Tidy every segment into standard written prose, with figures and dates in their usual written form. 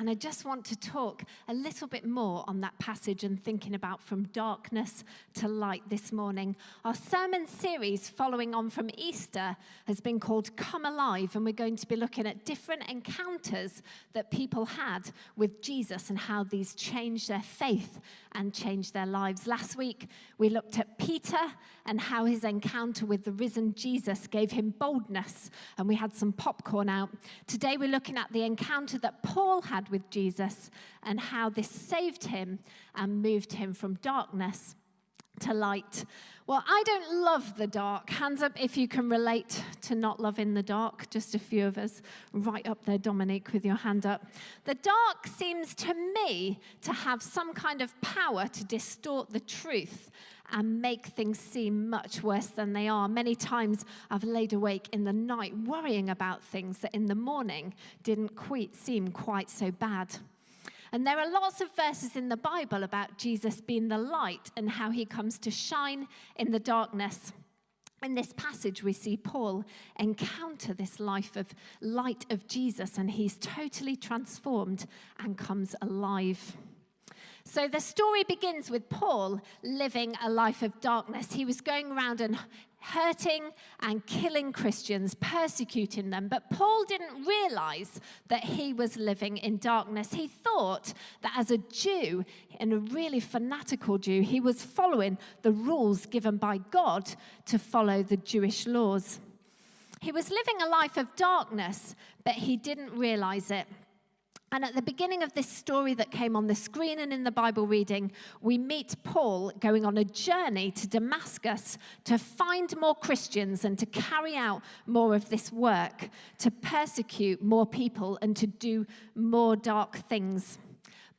And I just want to talk a little bit more on that passage and thinking about from darkness to light this morning. Our sermon series following on from Easter has been called Come Alive, and we're going to be looking at different encounters that people had with Jesus and how these changed their faith and changed their lives. Last week, we looked at Peter and how his encounter with the risen Jesus gave him boldness, and we had some popcorn out. Today, we're looking at the encounter that Paul had with Jesus and how this saved him and moved him from darkness to light. Well, I don't love the dark. Hands up if you can relate to not loving the dark. Just a few of us. Right up there, Dominique, with your hand up. The dark seems to me to have some kind of power to distort the truth and make things seem much worse than they are. Many times I've laid awake in the night worrying about things that in the morning didn't seem quite so bad. And there are lots of verses in the Bible about Jesus being the light and how he comes to shine in the darkness. In this passage, we see Paul encounter this light of Jesus, and he's totally transformed and comes alive. So the story begins with Paul living a life of darkness. He was going around and hurting and killing Christians, persecuting them. But Paul didn't realize that he was living in darkness. He thought that as a Jew, and a really fanatical Jew, he was following the rules given by God to follow the Jewish laws. He was living a life of darkness, but he didn't realize it. And at the beginning of this story that came on the screen and in the Bible reading, we meet Paul going on a journey to Damascus to find more Christians and to carry out more of this work, to persecute more people and to do more dark things.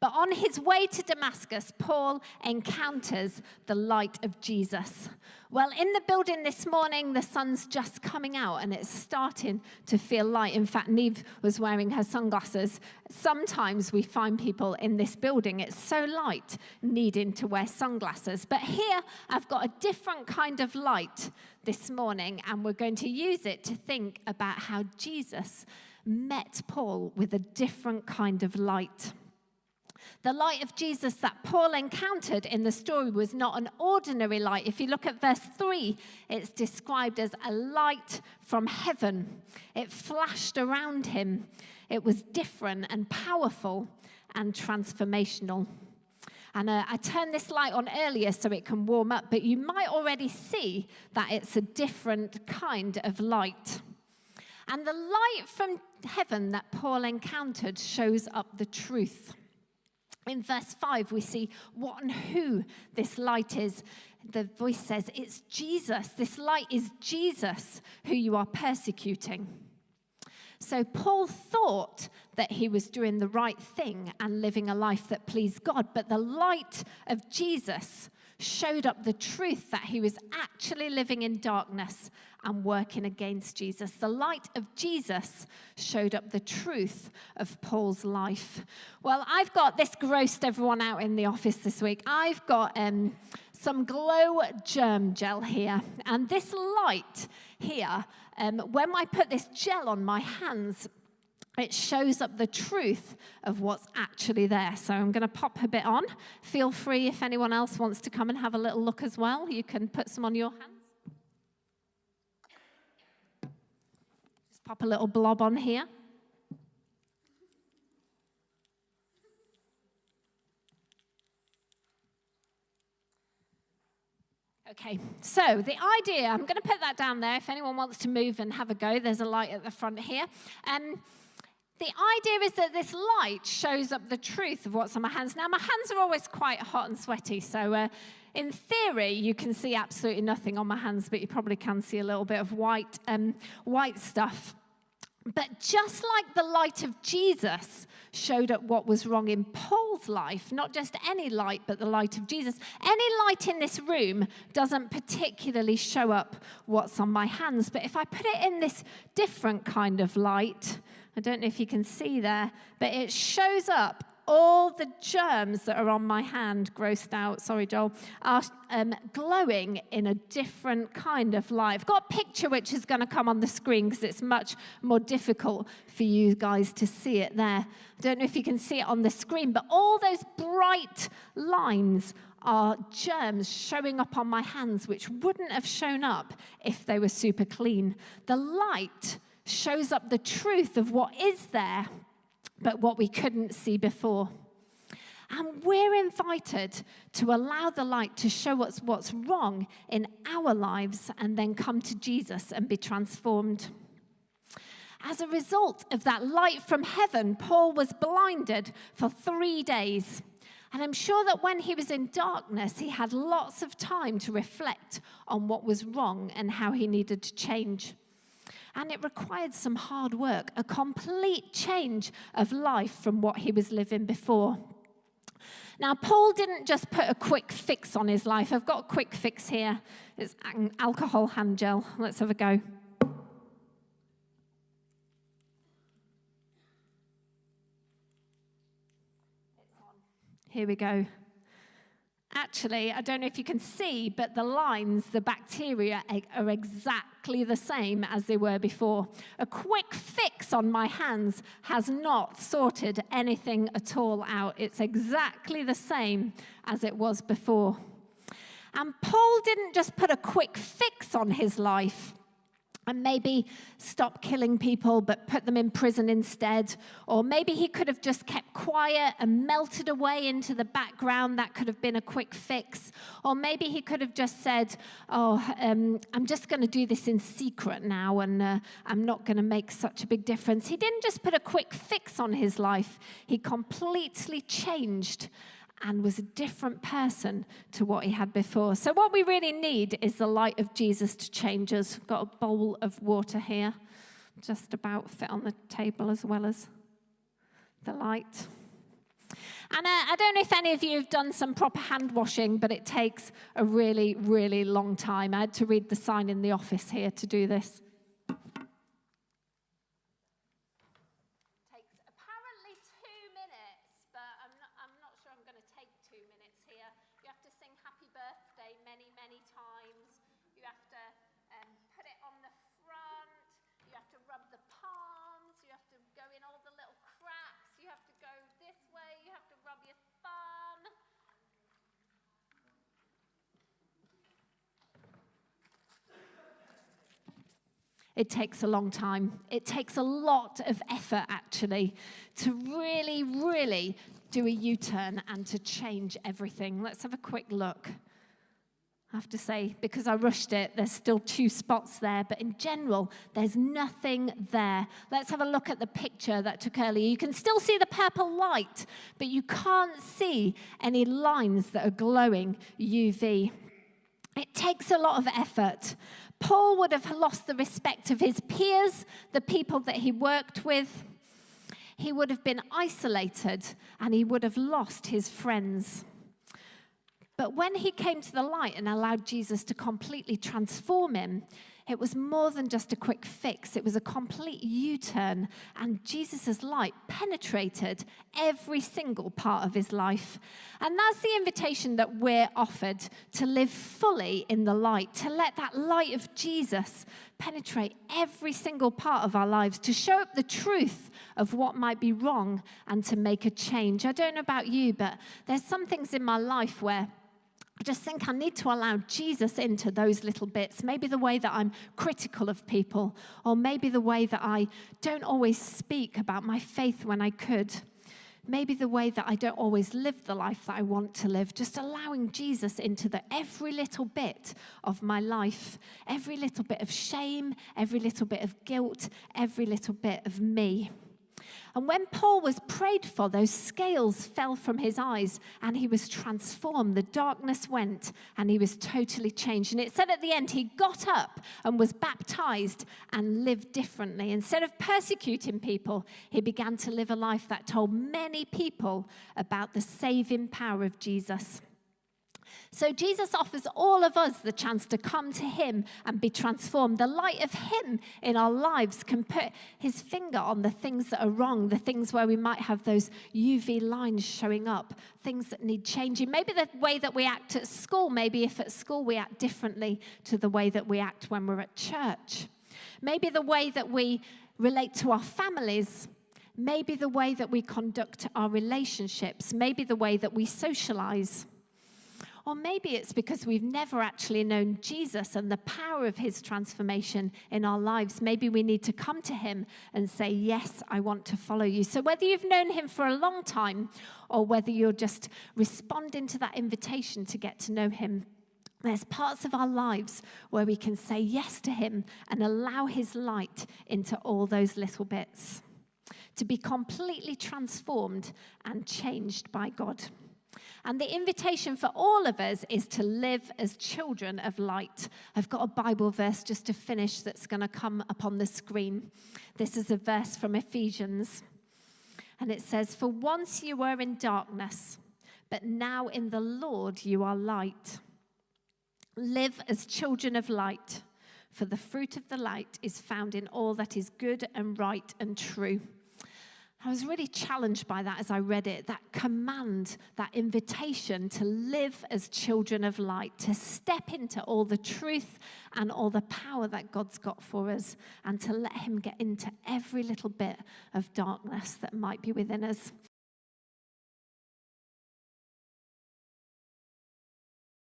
But on his way to Damascus, Paul encounters the light of Jesus. Well, in the building this morning, the sun's just coming out and it's starting to feel light. In fact, Neve was wearing her sunglasses. Sometimes we find people in this building, it's so light, needing to wear sunglasses. But here, I've got a different kind of light this morning, and we're going to use it to think about how Jesus met Paul with a different kind of light. The light of Jesus that Paul encountered in the story was not an ordinary light. If you look at verse 3, it's described as a light from heaven. It flashed around him. It was different and powerful and transformational. And I turned this light on earlier so it can warm up, but you might already see that it's a different kind of light. And the light from heaven that Paul encountered shows up the truth. In verse 5, we see what and who this light is. The voice says, it's Jesus. This light is Jesus who you are persecuting. So Paul thought that he was doing the right thing and living a life that pleased God. But the light of Jesus showed up the truth that he was actually living in darkness and working against Jesus. The light of Jesus showed up the truth of Paul's life. Well, I've got this grossed everyone out in the office this week. I've got some glow germ gel here. And this light here, when I put this gel on my hands, it shows up the truth of what's actually there. So I'm going to pop a bit on. Feel free if anyone else wants to come and have a little look as well. You can put some on your hands. Just pop a little blob on here. Okay, so the idea, I'm going to put that down there. If anyone wants to move and have a go, there's a light at the front here. The idea is that this light shows up the truth of what's on my hands. Now, my hands are always quite hot and sweaty, so in theory, you can see absolutely nothing on my hands, but you probably can see a little bit of white stuff. But just like the light of Jesus showed up what was wrong in Paul's life, not just any light, but the light of Jesus, any light in this room doesn't particularly show up what's on my hands. But if I put it in this different kind of light, I don't know if you can see there, but it shows up all the germs that are on my hand, grossed out, sorry Joel, are glowing in a different kind of light. I've got a picture which is going to come on the screen because it's much more difficult for you guys to see it there. I don't know if you can see it on the screen, but all those bright lines are germs showing up on my hands which wouldn't have shown up if they were super clean. The light shows up the truth of what is there, but what we couldn't see before. And we're invited to allow the light to show us what's wrong in our lives and then come to Jesus and be transformed. As a result of that light from heaven, Paul was blinded for 3 days. And I'm sure that when he was in darkness, he had lots of time to reflect on what was wrong and how he needed to change. And it required some hard work, a complete change of life from what he was living before. Now, Paul didn't just put a quick fix on his life. I've got a quick fix here. It's alcohol hand gel. Let's have a go. Here we go. Actually, I don't know if you can see, but the lines, the bacteria are exactly the same as they were before. A quick fix on my hands has not sorted anything at all out. It's exactly the same as it was before. And Paul didn't just put a quick fix on his life and maybe stop killing people but put them in prison instead. Or maybe he could have just kept quiet and melted away into the background. That could have been a quick fix. Or maybe he could have just said, I'm just going to do this in secret now and I'm not going to make such a big difference. He didn't just put a quick fix on his life. He completely changed and was a different person to what he had before. So what we really need is the light of Jesus to change us. Got a bowl of water here, just about fit on the table as well as the light. And I don't know if any of you have done some proper hand washing, but it takes a really, really long time. I had to read the sign in the office here to do this. It takes a long time. It takes a lot of effort, actually, to really, really do a U-turn and to change everything. Let's have a quick look. I have to say, because I rushed it, there's still 2 spots there, but in general, there's nothing there. Let's have a look at the picture that took earlier. You can still see the purple light, but you can't see any lines that are glowing UV. It takes a lot of effort. Paul would have lost the respect of his peers, the people that he worked with. He would have been isolated, and he would have lost his friends. But when he came to the light and allowed Jesus to completely transform him, it was more than just a quick fix. It was a complete U-turn, and Jesus' light penetrated every single part of his life. And that's the invitation that we're offered, to live fully in the light, to let that light of Jesus penetrate every single part of our lives, to show up the truth of what might be wrong and to make a change. I don't know about you, but there's some things in my life where I just think I need to allow Jesus into those little bits. Maybe the way that I'm critical of people, or maybe the way that I don't always speak about my faith when I could. Maybe the way that I don't always live the life that I want to live. Just allowing Jesus into every little bit of my life. Every little bit of shame, every little bit of guilt, every little bit of me. And when Paul was prayed for, those scales fell from his eyes and he was transformed. The darkness went and he was totally changed. And it said at the end, he got up and was baptized and lived differently. Instead of persecuting people, he began to live a life that told many people about the saving power of Jesus. So Jesus offers all of us the chance to come to him and be transformed. The light of him in our lives can put his finger on the things that are wrong, the things where we might have those UV lines showing up, things that need changing. Maybe the way that we act at school, maybe if at school we act differently to the way that we act when we're at church. Maybe the way that we relate to our families, maybe the way that we conduct our relationships, maybe the way that we socialize. Or maybe it's because we've never actually known Jesus and the power of his transformation in our lives. Maybe we need to come to him and say, yes, I want to follow you. So whether you've known him for a long time or whether you're just responding to that invitation to get to know him, there's parts of our lives where we can say yes to him and allow his light into all those little bits, to be completely transformed and changed by God. And the invitation for all of us is to live as children of light. I've got a Bible verse just to finish that's going to come up on the screen. This is a verse from Ephesians. And it says, "For once you were in darkness, but now in the Lord you are light. Live as children of light, for the fruit of the light is found in all that is good and right and true." I was really challenged by that as I read it, that command, that invitation to live as children of light, to step into all the truth and all the power that God's got for us, and to let him get into every little bit of darkness that might be within us.